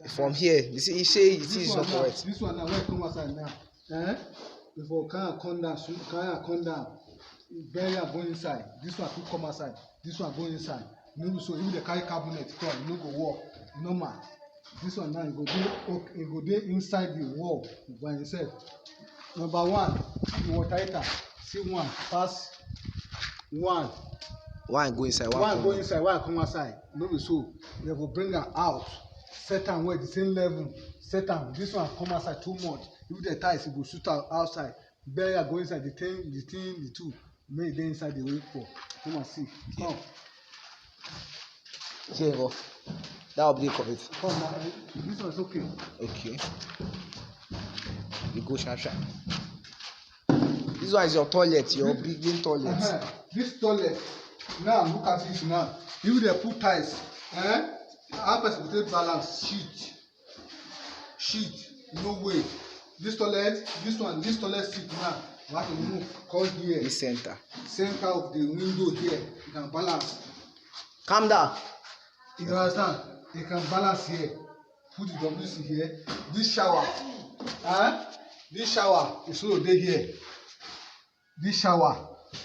From here, you see, it is not correct. This one now, where come outside now? Before can come down, barrier go inside. This one could come outside. This one go inside. So if they carry cabinet come, you no go work. Normal. This one now, it go there inside the wall by itself. Number one, the water heater. See one, pass one. One go inside, one go inside, one come outside. No be so. They will bring am out. Set am where the same level. Set am. This one come outside too much. If the ties, it go shoot out outside. Barrier go inside. The two. Make it inside the wake for. Come and see. Come. Here you go. That will be the cover. Come now. This one is okay. Okay. You go sharp. This one is your toilet, your big toilet. This toilet. Now look at it now. If they put tiles, how person will take balance sheet, no way. This toilet seat now, you have to move, come here. This center of the window here, you can balance. Calm down. You understand? You can balance here. Put the WC here. This shower, is solo dey here. This shower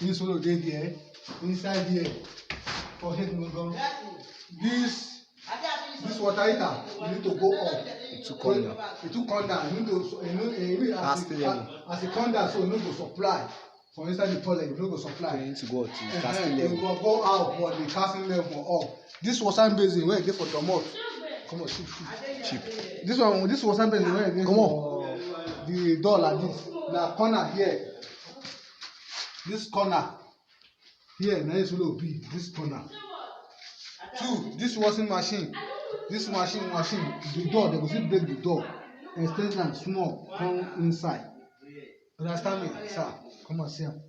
is solo dey here. Inside here, for head no go. This water heater, you need to go up. It took on down. You need to, as a come down, so you no go supply. For inside the toilet, you no go supply. So you need to go to casting level. You go out for the casting level up. This water basin where you get for domot. Come on, cheap. This water basin where you get for the door like this. Now corner here. This corner. Here, now it's will be this corner. Two, this washing machine. This machine, the door, they will still break the door. Extend them small, come inside. Understand me, sir? Come on, see him.